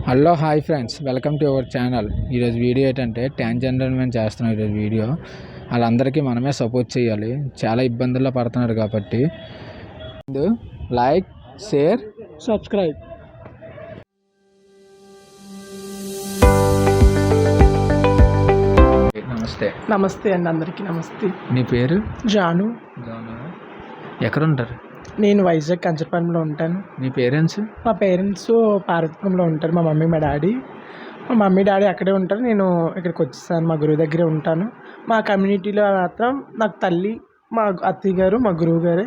Hello hi friends, welcome to our channel. ఈరోజు video ఏంటంటే transgender మేము చేస్తున్నాం. ఈరోజు వీడియో వాళ్ళందరికీ మనమే సపోర్ట్ చేయాలి. చాలా ఇబ్బందుల్లో పడుతున్నారు కాబట్టి లైక్, షేర్, సబ్స్క్రైబ్. నమస్తే. నమస్తే అండి, అందరికీ నమస్తే. నీ పేరు? జాను. ఎక్కడ ఉంటారు? నేను వైజాగ్ కంచరపాలెంలో ఉంటాను. మీ పేరెంట్స్? మా పేరెంట్స్ పార్వతీపురంలో ఉంటారు. మా మమ్మీ మా డాడీ. మా మమ్మీ డాడీ అక్కడే ఉంటారు. నేను ఇక్కడికి వచ్చేసాను, మా గురువు దగ్గరే ఉంటాను. మా కమ్యూనిటీలో మాత్రం నాకు తల్లి, మా అత్తయ్య గారు, మా గురువు గారే,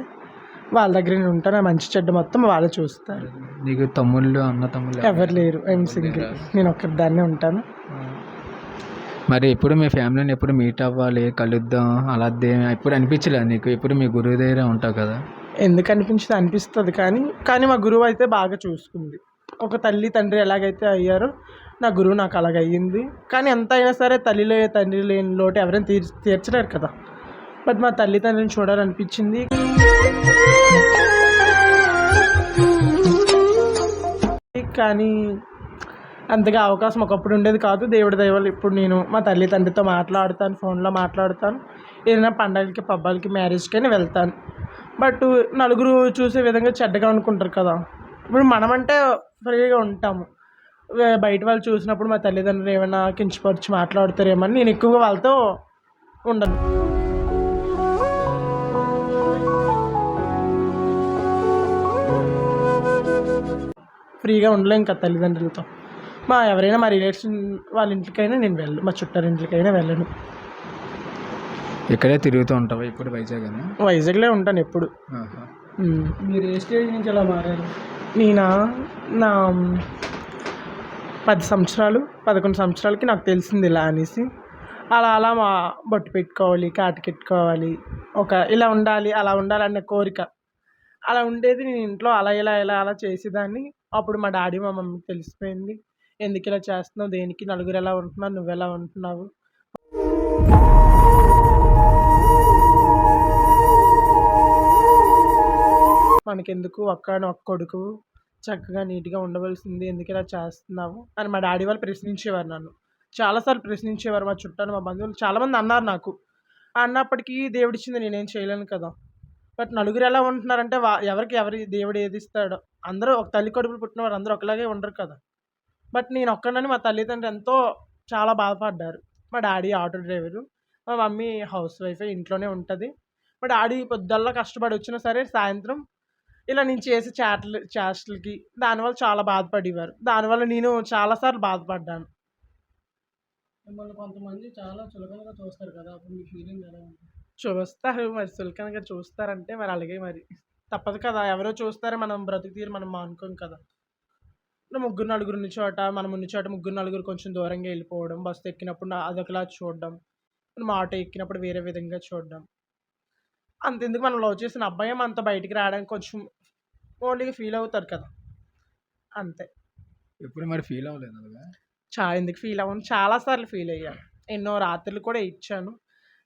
వాళ్ళ దగ్గర నేను ఉంటాను. మంచి చెడ్డ మొత్తం వాళ్ళే చూస్తారు. నీకు తమ్ముళ్ళు, అన్న తమ్ముళ్ళు ఎవరు లేరు. I'm single. నేను ఒక్కదాన్నే ఉంటాను. మరి ఎప్పుడు మీ ఫ్యామిలీని ఎప్పుడు మీట్ అవ్వాలి, కలుద్దాం అలా ఎప్పుడు అనిపించలేదు నీకు? ఎప్పుడు మీ గురువు దగ్గర ఉంటావు కదా. ఎందుకు అనిపిస్తుంది, కానీ మా గురువు అయితే బాగా చూసుకుంది. ఒక తల్లి తండ్రి ఎలాగైతే అయ్యారో నా గురువు నాకు అలాగ అయ్యింది. కానీ ఎంత అయినా సరే తల్లి తండ్రి లేని లోటు ఎవరైనా తీర్చలేరు కదా. బట్ మా తల్లి తండ్రిని చూడాలనిపించింది. కానీ అంతగా అవకాశం ఒకప్పుడు ఉండేది కాదు. దేవుడి దయ వల్ల ఇప్పుడు నేను మా తల్లి తండ్రితో మాట్లాడుతాను, ఫోన్లో మాట్లాడుతాను. ఏదైనా పండగలకి పబ్బాలకి మ్యారేజ్కైనా వెళ్తాను. బట్ నలుగురు చూసే విధంగా చెడ్డగా అనుకుంటారు కదా. ఇప్పుడు మనమంటే ఫ్రీగా ఉంటాము. బయట వాళ్ళు చూసినప్పుడు మా తల్లిదండ్రులు ఏమైనా కించపరిచి మాట్లాడుతారేమని నేను ఎక్కువగా వాళ్ళతో ఉండను. ఫ్రీగా ఉండలేం కదా తల్లిదండ్రులతో. ఎవరైనా మా రిలేషన్ వాళ్ళ ఇంటికైనా నేను వెళ్ళను, మా చుట్టాల ఇంటికైనా వెళ్ళను. ఇక్కడే తిరుగుతూ ఉంటావా ఇప్పుడు? వైజాగ్లో ఉంటాను ఎప్పుడు. మీరు ఏ స్టేజ్ నుంచి అలా మారారు? నా 10 సంవత్సరాలు 11 సంవత్సరాలకి నాకు తెలిసింది ఇలా అనేసి. అలా మా బొట్టు పెట్టుకోవాలి, కాటికెట్టుకోవాలి, ఇలా ఉండాలి, అలా ఉండాలన్న కోరిక అలా ఉండేది. నేను ఇంట్లో అలా చేసేదాన్ని. అప్పుడు మా డాడీ మా మమ్మీకి తెలిసిపోయింది. ఎందుకు ఇలా చేస్తున్నావు, దేనికి, నలుగురు ఎలా ఉంటున్నారు, నువ్వెలా ఉంటున్నావు, మనకెందుకు, ఒక్క కొడుకు చక్కగా నీట్గా ఉండవలసింది, ఎందుకు ఇలా చేస్తున్నావు అని మా డాడీ వాళ్ళు ప్రశ్నించేవారు. నన్ను చాలాసార్లు ప్రశ్నించేవారు. మా చుట్టాలు, మా బంధువులు చాలామంది అన్నారు నాకు. అన్నప్పటికీ దేవుడిచ్చింది నేనేం చేయలేను కదా. బట్ నలుగురు ఎలా ఉంటున్నారంటే ఎవరి దేవుడు ఏది ఇస్తాడో. అందరూ ఒక తల్లి కడుపులు పుట్టిన వారు అందరూ ఒకలాగే ఉండరు కదా. బట్ నేను ఒక్కనని మా తల్లిదండ్రులు ఎంతో చాలా బాధపడ్డారు. మా డాడీ ఆటో డ్రైవరు, మా మమ్మీ హౌస్ వైఫే, ఇంట్లోనే ఉంటుంది. మా డాడీ పొద్దుల్లా కష్టపడి వచ్చినా సరే సాయంత్రం ఇలా నేను చేసే చేష్టలకి దానివల్ల చాలా బాధపడేవారు. దానివల్ల నేను చాలాసార్లు బాధపడ్డాను. మిమ్మల్ని కొంతమంది చాలా చులకనగా చూస్తారు కదా, అప్పుడు మీ ఫీలింగ్ ఎలా ఉంటుంది? చూస్తారు మరి, చులకనగా చూస్తారంటే మరి అలాగే, మరి తప్పదు కదా. ఎవరో చూస్తారో మనం బ్రతుకు తీరు మనం అనుకోం కదా. ముగ్గురు నలుగురు ఉన్న చోట, మనం ఉన్న చోట ముగ్గురు నలుగురు కొంచెం దూరంగా వెళ్ళిపోవడం, బస్సు ఎక్కినప్పుడు అదొకలా చూడడం, మనం ఆటో ఎక్కినప్పుడు వేరే విధంగా చూడడం. అంతెందుకు, మనం లవ్ చేసిన అబ్బాయి మనతో బయటికి రావడానికి కొంచెం ఓన్లీగా ఫీల్ అవుతారు కదా, అంతే. ఎప్పుడు మరి ఫీల్ అవ్వలేదు అలాగా? ఎందుకు ఫీల్ అవ్వను, చాలాసార్లు ఫీల్ అయ్యాను. ఎన్నో రాత్రులు కూడా ఇచ్చాను.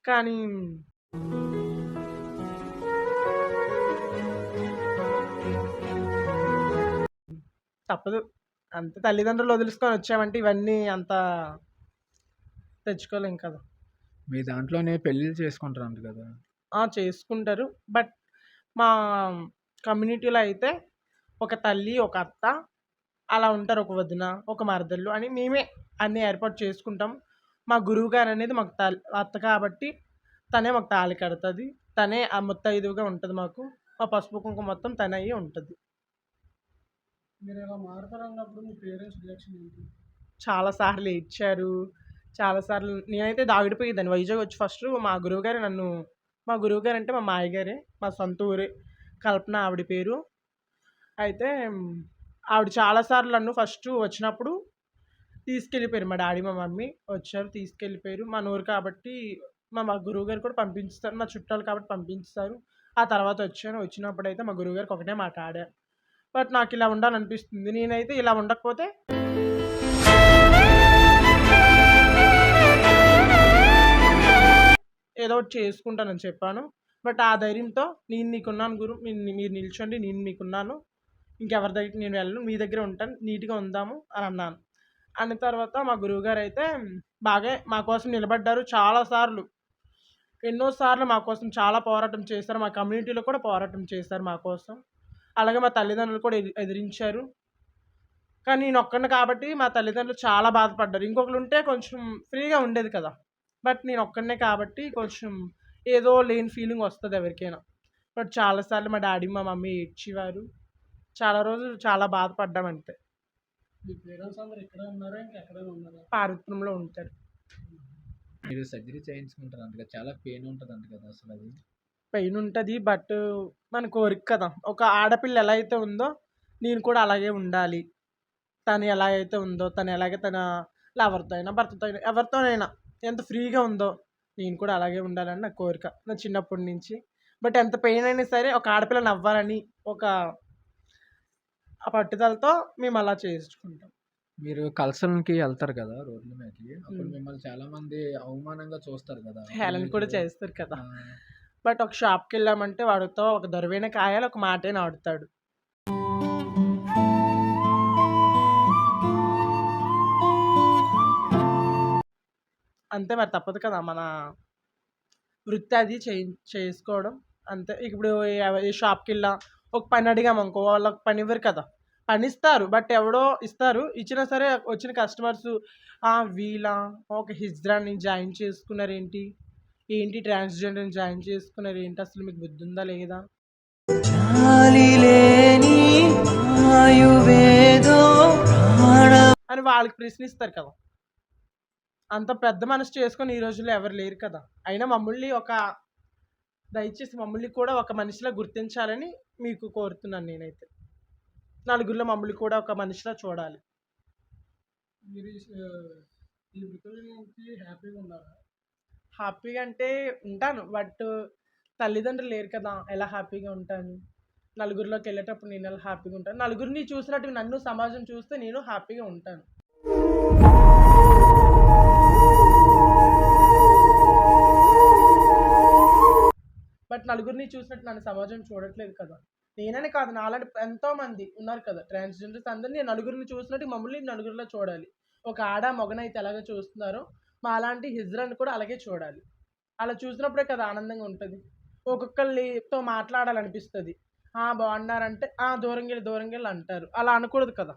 కానీ తప్పదు, అంత తల్లిదండ్రులు వదిలేసుకొని వచ్చామంటే ఇవన్నీ అంత తెచ్చుకోలేం కదా. మీ దాంట్లోనే పెళ్ళిళ్ళు చేసుకుంటారు కదా? చేసుకుంటారు. బట్ మా కమ్యూనిటీలో అయితే ఒక తల్లి, ఒక అత్త అలా ఉంటారు, ఒక వదిన, ఒక మరదళ్ళు అని మేమే అన్నీ ఏర్పాటు చేసుకుంటాం. మా గురువు గారు అనేది మాకు అత్త కాబట్టి తనే మాకు తాళి కడుతుంది. తనే ఆ ముత్తైదువుగా ఉంటుంది మాకు. మా పసుపు కుంకుమ మొత్తం తనే అయ్యి ఉంటుంది. మీరు ఇలా మారుతారన్నప్పుడు మీ పేరెంట్స్ రియాక్షన్ ఏంటి? చాలాసార్లు ఏడ్చారు. చాలాసార్లు నేనైతే దాగిడిపోయేదాన్ని. వైజాగ్ వచ్చి ఫస్ట్ మా గురువుగారు మా గురువుగారు అంటే మా మాయగారే, మా సొంత ఊరే, కల్పన ఆవిడ పేరు. అయితే ఆవిడ చాలాసార్లు నన్ను ఫస్ట్ వచ్చినప్పుడు తీసుకెళ్ళిపోయారు. మా డాడీ మా మమ్మీ వచ్చారు, తీసుకెళ్ళిపోయారు. మా ఊరు కాబట్టి మా గురువుగారు కూడా పంపించుతారు, మా చుట్టాలు కాబట్టి పంపించుతారు. ఆ తర్వాత వచ్చినప్పుడు అయితే మా గురువుగారికి ఒకటే మాట ఆడారు. బట్ నాకు ఇలా ఉండాలనిపిస్తుంది. నేనైతే ఇలా ఉండకపోతే ఏదో ఒకటి చేసుకుంటానని చెప్పాను. బట్ ఆ ధైర్యంతో నేను నీకున్నాను గురు, మీరు నిల్చోండి, నేను మీకున్నాను, ఇంకెవరి దగ్గరికి నేను వెళ్ళను. మీ దగ్గరే ఉంటాను. నీట్‌గా ఉందాము అని అన్నాను. అన్న తర్వాత మా గురువుగారైతే బాగా మా కోసం నిలబడ్డారు చాలా సార్లు. ఎన్నో సార్లు మా కోసం చాలా పోరాటం చేశారు. మా కమ్యూనిటీలో కూడా పోరాటం చేశారు మా కోసం. అలాగే మా తల్లిదండ్రులు కూడా ఎదిరించారు. కానీ నేనొక్కడినే కాబట్టి మా తల్లిదండ్రులు చాలా బాధపడ్డారు. ఇంకొకలుంటే కొంచెం ఫ్రీగా ఉండేది కదా! బట్ నేనొక్కడినే కాబట్టి కొంచెం ఏదో లేని ఫీలింగ్ వస్తది ఎవరికైనా. బట్ చాలా సార్లు మా డ్యాడీ, మా మమ్మీ ఏడ్చేవారు. చాలా రోజులు చాలా బాధపడ్డాం అంతే. మీ పేరెంట్స్ అందరూ ఇక్కడే ఉన్నారా? ఇంకెక్కడైనా ఉన్నారా? పార్వతీపురంలో ఉంటారు. మీరు సర్జరీ చేయించుకుంటారంట కదా! చాలా పెయిన్ ఉంటదంట కదా అసలది? పెయిన్ ఉంటది. బట్ మన కోరిక కదా! ఒక ఆడపిల్ల ఎలా అయితే ఉందో నేను కూడా అలాగే ఉండాలి. తను ఎలా అయితే ఉందో, తను ఎలాగే తన లవర్‌తో అయినా, భర్తతో అయినా, ఎవరితోనైనా ఎంత ఫ్రీగా ఉందో నేను కూడా అలాగే ఉండాలని నా కోరిక. నా చిన్నప్పటి నుంచి. బట్ ఎంత పెయిన్ అయినా సరే ఒక ఆడపిల్ల నవ్వాలని ఒక ఆ పట్టుదలతో మేము అలా చేయించుకుంటాం. మీరు కల్సల్‌కి ఎళ్తారు కదా రోడ్ల మీదకి. అప్పుడు హ్మ్. మిమ్మల్ని చాలామంది అవమానంగా చూస్తారు కదా! అప్పుడు హేళన మీకు కూడా చేస్తారు కదా! ఆ! బట్ ఒక షాప్‌కెళ్ళామంటే వాడితో ఒక దరువైన కాయాలి, ఒక మాటైన ఆడుతాడు. అంతే మరి తప్పదు కదా! మన వృత్తి అది చేసుకోవడం అంతే. ఇప్పుడు ఏ షాప్‌కెళ్ళా ఒక పని అడిగామనుకో వాళ్ళకి పని ఇవ్వరు కదా! పనిస్తారు. బట్ ఎవడో ఇస్తారు. ఇచ్చినా సరే వచ్చిన కస్టమర్సు వీళ్ళా? ఓకే. హిజ్రాని జాయిన్ చేసుకున్నారేంటి? ఏంటి ట్రాన్స్‌జెండర్‌ని జాయిన్ చేసుకున్నారేంటి? అసలు మీకు బుద్ధుందా లేదా? జాలిలేని వాయువేదో ప్రాణం అని వాళ్ళకి ప్రశ్నిస్తారు కదా! అంత పెద్ద మనసు చేసుకొని ఈ రోజుల్లో ఎవరు లేరు కదా! అయినా దయచేసి మమ్మల్ని కూడా ఒక మనిషిలా గుర్తించాలని మీకు కోరుతున్నాను నేనైతే. నలుగురిలో మమ్మల్ని కూడా ఒక మనిషిలా చూడాలి. మీరు ఈ వృత్తుల నుంచి హ్యాపీగా ఉన్నారా? హ్యాపీగా అంటే ఉంటాను. బట్ తల్లిదండ్రులు లేరు కదా! ఎలా హ్యాపీగా ఉంటాను? నలుగురిలోకెళ్ళేటప్పుడు నేనెలా హ్యాపీగా ఉంటాను? నలుగురిని చూసినట్టు నన్ను సమాజం చూస్తే నేను హ్యాపీగా ఉంటాను. బట్ నలుగురిని చూసినట్టు నన్ను సమాజం చూడట్లేదు కదా! నేననే కాదు నాలాంటి ఎంతోమంది ఉన్నారు కదా! ట్రాన్స్‌జెండర్స్ అందరిని నలుగురిని చూసినట్టు మమ్మల్ని నలుగురిలో చూడాలి. ఒక ఆడ, మగనైతే ఎలాగో చూస్తున్నారో మాలాంటి హిజ్రాని కూడా అలాగే చూడాలి. అలా చూసినప్పుడే కదా ఆనందంగా ఉంటది. ఒక్కొక్కళ్ళతో మాట్లాడాలనిపిస్తది. బాగున్నారంటే దూరంగెళ్ళి అంటారు. అలా అనకూడదు కదా!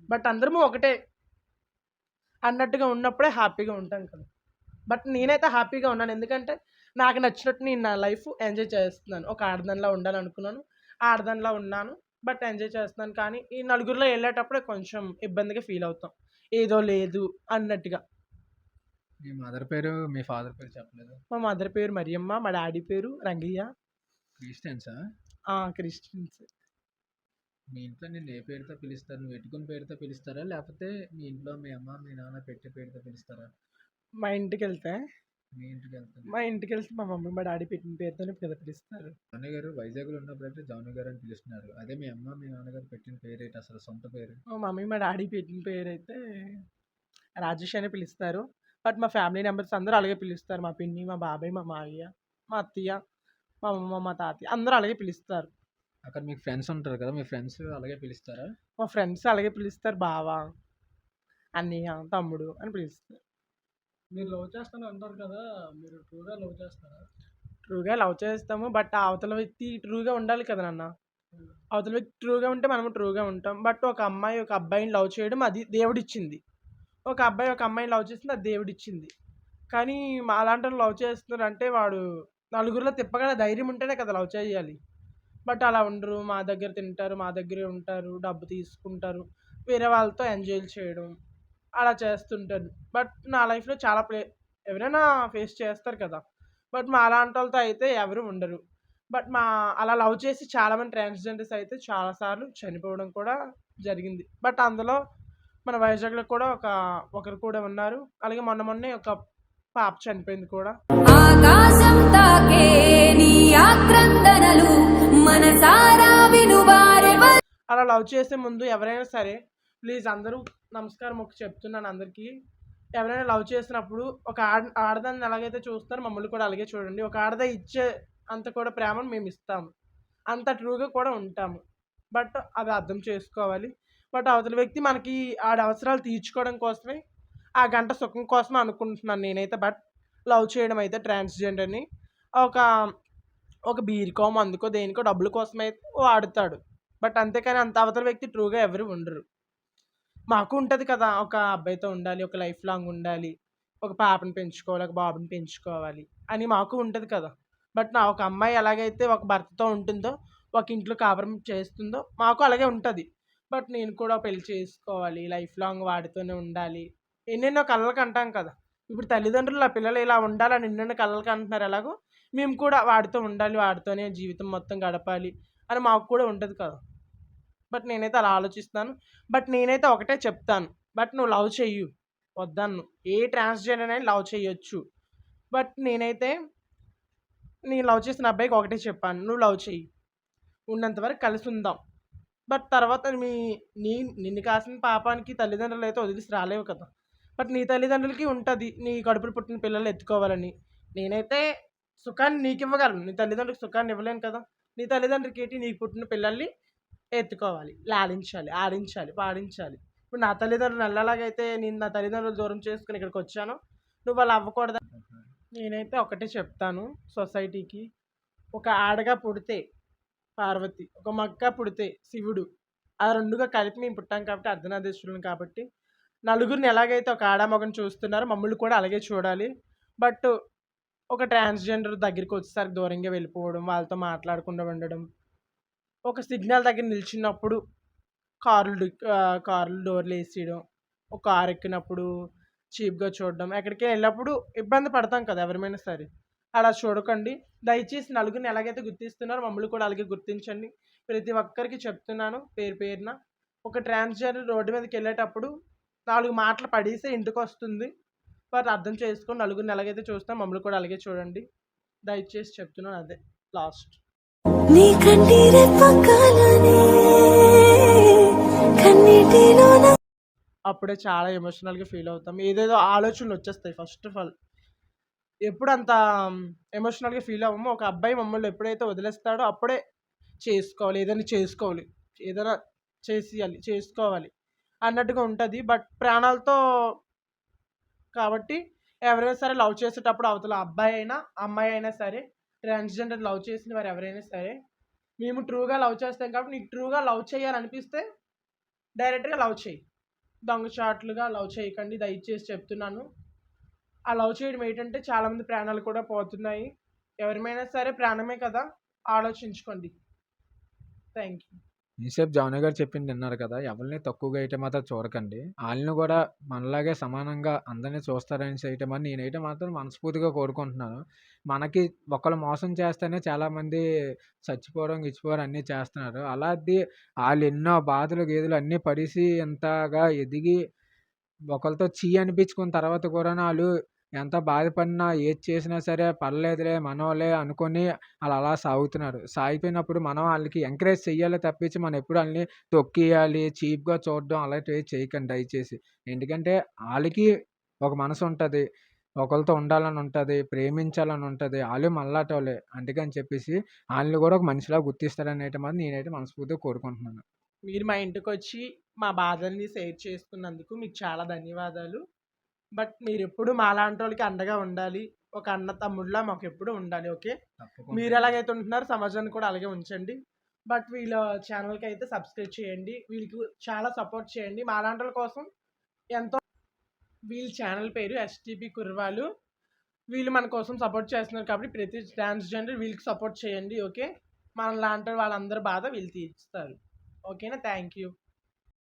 బట్ అందరము ఒకటే అన్నట్టుగా ఉన్నప్పుడే హ్యాపీగా ఉంటాం కదా! బట్ నేనైతే హ్యాపీగా ఉన్నాను. ఎందుకంటే నాకు నచ్చినట్టు నేను నా లైఫ్ ఎంజాయ్ చేస్తున్నాను. ఒక ఆడదానిలా ఉండాలనుకున్నాను. ఆడదానిలా ఉన్నాను. బట్ ఎంజాయ్ చేస్తున్నాను. కానీ ఈ నలుగురిలో ఎళ్ళేటప్పుడే కొంచెం ఇబ్బందిగా ఫీల్ అవుతాం. ఏదో లేదు అన్నట్టుగా. మీ మదర్ పేరు, మీ ఫాదర్ పేరు చెప్పలేదు. మా మదర్ పేరు మరియమ్మ. మా డ్యాడీ పేరు రంగయ్య. క్రిస్టియన్సా? క్రిస్టియన్స్. మీ ఇంట్లో నిన్ను ఏ పేరుతో పిలుస్తారు? నువ్వు పెట్టుకున్న పేరుతో పిలుస్తారా? లేపోతే మీ ఇంట్లో మీ అమ్మ, మీ నాన్న పెట్టే పేరుతో పిలుస్తారా? మా ఇంటికెళ్తే మీ ఇంటికెళ్తాను. మా మమ్మీ, మా డ్యాడీ పెట్టిన పేరుతోనే కదా పిలుస్తారు. జాను గారు వైజాగ్‌లో ఉన్నప్పుడైతే జాను గారు అని పిలుస్తున్నారు. అదే మీ అమ్మ, మీ నాన్నగారు పెట్టిన పేరేంటి అసలు సొంత పేరు? మా మమ్మీ, మా డ్యాడీ పెట్టిన పేరైతే రాజేష్ అనే పిలుస్తారు. బట్ మా ఫ్యామిలీ మెంబర్స్ అందరూ అలాగే పిలుస్తారు. మా పిన్ని, మా బాబాయ్, మా మావయ్య, మా అత్తయ్య, మా అమ్మమ్మ, మా తాతయ్య అందరూ అలాగే పిలుస్తారు. అక్కడ మీకు ఫ్రెండ్స్ ఉంటారు కదా! మీ ఫ్రెండ్స్ అలాగే పిలుస్తారా? మా ఫ్రెండ్స్ అలాగే పిలుస్తారు. బావ, అన్నయ్య, తమ్ముడు అని పిలుస్తారు. మీరు లవ్ చేస్తాను అంటారు కదా! మీరు ట్రూగా లవ్ చేస్తారా? ట్రూగా లవ్ చేస్తాము. బట్ ఆ అవతల వ్యక్తి ట్రూగా ఉండాలి కదా నాన్న! అవతల వ్యక్తి ట్రూగా ఉంటే మనము ట్రూగా ఉంటాం. బట్ ఒక అమ్మాయి ఒక అబ్బాయిని లవ్ చేయడం అది దేవుడిచ్చింది. ఒక అబ్బాయి ఒక అమ్మాయిని లవ్ చేసింది అది దేవుడిచ్చింది. కానీ మాలాంటోళ్ళు లవ్ చేస్తున్నారంటే వాడు నలుగురిలో తిప్పగల ధైర్యం ఉంటేనే కదా లవ్ చేయాలి. బట్ అలా ఉండరు. మా దగ్గర తింటారు, మా దగ్గరే ఉంటారు, డబ్బు తీసుకుంటారు. వేరే వాళ్ళతో ఎంజాయ్‌లు చేయడం అలా చేస్తుంటారు. బట్ నా లైఫ్‌లో చాలా ఎవరైనా ఫేస్ చేస్తారు కదా! బట్ మాలాంటోళ్ళతో అయితే ఎవరు ఉండరు. బట్ అలా లవ్ చేసి చాలామంది ట్రాన్స్‌జెండర్స్ అయితే చాలా సార్లు చనిపోవడం కూడా జరిగింది. బట్ అందులో మన వైజాగ్‌లో కూడా ఒకరు కూడా ఉన్నారు. అలాగే మొన్నే ఒక పాప చనిపోయింది కూడా. ఆకాశం తాకే నీ ఆక్రందనలు మనసారా వినువారెవరు. అలా లవ్ చేసే ముందు ఎవరైనా సరే ప్లీజ్ అందరూ నమస్కారం చెప్తున్నాను అందరికీ. ఎవరైనా లవ్ చేసినప్పుడు ఒక ఆడదాన్ని ఎలాగైతే చూస్తారో మమ్మల్ని కూడా అలాగే చూడండి. ఒక ఆడద ఇచ్చే అంత కూడా ప్రేమను మేము ఇస్తాము. అంత ట్రూగా కూడా ఉంటాము. బట్ అది అర్థం చేసుకోవాలి. బట్ అవతల వ్యక్తి మనకి ఆడి అవసరాలు తీర్చుకోవడం కోసమే, ఆ గంట సుఖం కోసమే అనుకుంటున్నాను నేనైతే. బట్ లవ్ చేయడం అయితే ట్రాన్స్‌జెండర్‌ని ఒక ఒక బీరుకో, మందుకో, దేనికో డబ్బుల కోసమైతే వాడుతాడు. బట్ అంతేకాని అంత అవతల వ్యక్తి ట్రూగా ఎవరు ఉండరు. మాకు ఉంటది కదా! ఒక అబ్బాయితో ఉండాలి, ఒక లైఫ్ లాంగ్ ఉండాలి, ఒక పాపని పెంచుకోవాలి, ఒక బాబుని పెంచుకోవాలి అని మాకు ఉంటది కదా! బట్ ఒక అమ్మాయి ఎలాగైతే ఒక భర్తతో ఉంటుందో, ఒక ఇంట్లో కాపురం చేస్తుందో మాకు అలాగే ఉంటది. బట్ నేను కూడా పెళ్లి చేసుకోవాలి, లైఫ్ లాంగ్ వాడితోనే ఉండాలి, ఎన్నెన్నో కలలు కంటాం కదా! ఇప్పుడు తల్లిదండ్రులు ఆ పిల్లలు ఇలా ఉండాలని ఎన్నెన్నో కలలు కంటున్నారు ఎలాగో, మేము కూడా వాడితో ఉండాలి, వాడితోనే జీవితం మొత్తం గడపాలి అని మాకు కూడా ఉంటది కదా! బట్ నేనైతే అలా ఆలోచిస్తాను. బట్ నేనైతే ఒకటే చెప్తాను. బట్ నువ్వు లవ్ చెయ్యు. వద్దనను. ఏ ట్రాన్స్‌జెండర్ అయినా లవ్ చేయొచ్చు. బట్ నేనైతే నేను లవ్ చేసిన అబ్బాయికి ఒకటే చెప్పాను. నువ్వు లవ్ చెయ్యి. ఉన్నంత వరకు కలిసుందాం. బట్ తర్వాత నిన్ను కాసిన పాపానికి తల్లిదండ్రులైతే వదిలేసి రాలేవు కదా! బట్ నీ తల్లిదండ్రులకి ఉంటది. నీ కడుపున పుట్టిన పిల్లల్ని ఎత్తుకోవాలని. నేనైతే సుఖాన్ని నీకివ్వగలను. నీ తల్లిదండ్రులకు సుఖాన్ని ఇవ్వలేను కదా! నీ తల్లిదండ్రులకేంటి నీకు పుట్టిన పిల్లల్ని ఎత్తుకోవాలి, లాలించాలి, ఆడించాలి, పాడించాలి. ఇప్పుడు నా తల్లిదండ్రులు నన్ను నేను నా తల్లిదండ్రులు దూరం చేసుకొని ఇక్కడికొచ్చానో, నువ్వు అలా అవ్వకూడదని నేనైతే ఒకటే చెప్తాను సొసైటీకి. ఒక ఆడగా పుడితే పార్వతి, ఒక మగగా పుడితే శివుడు. ఆ 2గా కలిపి మేము పుట్టాం కాబట్టి అర్ధనారీశ్వరులం కాబట్టి, నలుగురిని ఎలాగైతే ఒక ఆడ, మగని చూస్తున్నారో మమ్మల్ని కూడా అలాగే చూడాలి. బట్ ఒక ట్రాన్స్‌జెండర్ దగ్గరికొచ్చేసరికి దూరంగా వెళ్ళిపోవడం, వాళ్ళతో మాట్లాడకుండా ఉండడం, ఒక సిగ్నల్ దగ్గర నిల్చున్నప్పుడు కార్లు డోర్‌లేసేయడం, ఒక కారు ఎక్కినప్పుడు చీప్‌గా చూడడం, ఎక్కడికైనా వెళ్ళినప్పుడు ఇబ్బంది పడతాం కదా! ఎవరమైనా సరే. అలా చూడకండి. దయచేసి నలుగురిని ఎలాగైతే గుర్తిస్తున్నారో మమ్మల్ని కూడా అలాగే గుర్తించండి. ప్రతి ఒక్కరికి చెప్తున్నాను పేరు పేరున. ఒక ట్రాన్స్‌జెండర్ రోడ్డు మీదకెళ్ళేటప్పుడు 4 మాటలు పడేసే ఇంటికొస్తుంది. వారు అర్థం చేసుకొని నలుగురిని ఎలాగైతే చూస్తామో మమ్మల్ని కూడా అలాగే చూడండి. దయచేసి చెప్తున్నాను అదే లాస్ట్. నీ కంటి రెప్పకాలనే కన్నీటిలోన అప్పుడే చాలా ఎమోషనల్‌గా ఫీల్ అవుతాం. ఏదేదో ఆలోచనలు వచ్చేస్తాయి ఫస్ట్ ఆఫ్ ఆల్. ఎప్పుడు అంత ఎమోషనల్‌గా ఫీల్ అవ్వము. ఒక అబ్బాయి మమ్మల్ని ఎప్పుడైతే వదిలేస్తాడో అప్పుడే చేసుకోవాలి. ఏదైనా చేసుకోవాలి. ఏదైనా చేసేయాలి, చేసుకోవాలి అన్నట్టుగా ఉంటది. బట్ ప్రాణాలతో కాబట్టి ఎవరైనా సరే లవ్ చేసేటప్పుడు అవతల అబ్బాయి అయినా, అమ్మాయి అయినా సరే, ట్రాన్స్‌జెండర్ లవ్ చేసిన వారు ఎవరైనా సరే, మేము ట్రూగా లవ్ చేస్తాం కాబట్టి నీకు ట్రూగా లవ్ చేయాలనిపిస్తే డైరెక్ట్‌గా లవ్ చెయ్యి. దొంగచాటులుగా లవ్ చేయకండి దయచేసి చెప్తున్నాను. ఆ లవ్ చేయడం ఏంటంటే చాలామంది ప్రాణాలు కూడా పోతున్నాయి. ఎవరిమైనా సరే ప్రాణమే కదా! ఆలోచించుకోండి. Thank you. ఇంతసేపు జాను గారు చెప్పింది విన్నారు కదా! ఎవరిని తక్కువగా అయితే మాత్రం చూడకండి. ఆళ్ళని కూడా మనలాగే సమానంగా అందరిని చూస్తారనేసి అయితే మరి నేనైతే మాత్రం మనస్ఫూర్తిగా కోరుకుంటున్నాను. మనకి ఒకళ్ళు మోసం చేస్తేనే చాలామంది చచ్చిపోవడం, గిచ్చిపోవడం అన్నీ చేస్తున్నారు. అలాంటి ఆళ్ళెన్నో బాధలు, గీధులు అన్నీ పడేసి ఇంతగా ఎదిగి ఒకళ్ళతో ఛీ అనిపించుకున్న తర్వాత కూడాను ఆళ్ళు ఎంత బాధపడినా, ఏది చేసినా సరే పర్లేదులే మనోళ్ళే అనుకోని ఆళ్ళలా సాగుతున్నారు. సాగిపోయినప్పుడు మనం ఆళ్ళకి ఎంకరేజ్ చెయ్యాలే తప్పించి మనం ఎప్పుడు ఆళ్ళని తొక్కేయాలి, చీప్‌గా చూడడం అలాంటివి చేయకండి దయచేసి. ఎందుకంటే ఆళ్ళకి ఒక మనసుంటది. ఒకళ్ళతో ఉండాలని ఉంటది. ప్రేమించాలని ఉంటది. ఆళ్ళు మనలాటోళ్ళే. అందుకని చెప్పేసి ఆళ్ళని కూడా ఒక మనిషిలా గుర్తిస్తారనేది మాత్రం నేనైతే మనస్ఫూర్తిగా కోరుకుంటున్నాను. మీరు మా ఇంటికొచ్చి మా బాధల్ని షేర్ చేసుకున్నందుకు మీకు చాలా ధన్యవాదాలు. బట్ మీరెప్పుడు మాలాంటోళ్ళకి అండగా ఉండాలి. ఒక అన్న తమ్ముడిలా మాకెప్పుడూ ఉండాలి. ఓకే. తప్పకుండా. మీరెలాగైతే ఉంటున్నారో సమాజాన్ని కూడా అలాగే ఉంచండి. బట్ వీళ్ళ ఛానల్‌కైతే సబ్స్క్రైబ్ చేయండి. వీళ్ళకి చాలా సపోర్ట్ చేయండి. మాలాంటోళ్ళ కోసం ఎంతో వీళ్ళ ఛానల్ పేరు ఎస్టీపీ కుర్రాళ్ళు. వీళ్ళు మన కోసం సపోర్ట్ చేస్తున్నారు కాబట్టి ప్రతి ట్రాన్స్‌జెండర్ వీళ్ళకి సపోర్ట్ చేయండి. ఓకే. మనలాంటి వాళ్ళందరి బాధ వీళ్ళు తీరుస్తారు. ఓకేనా? Thank you.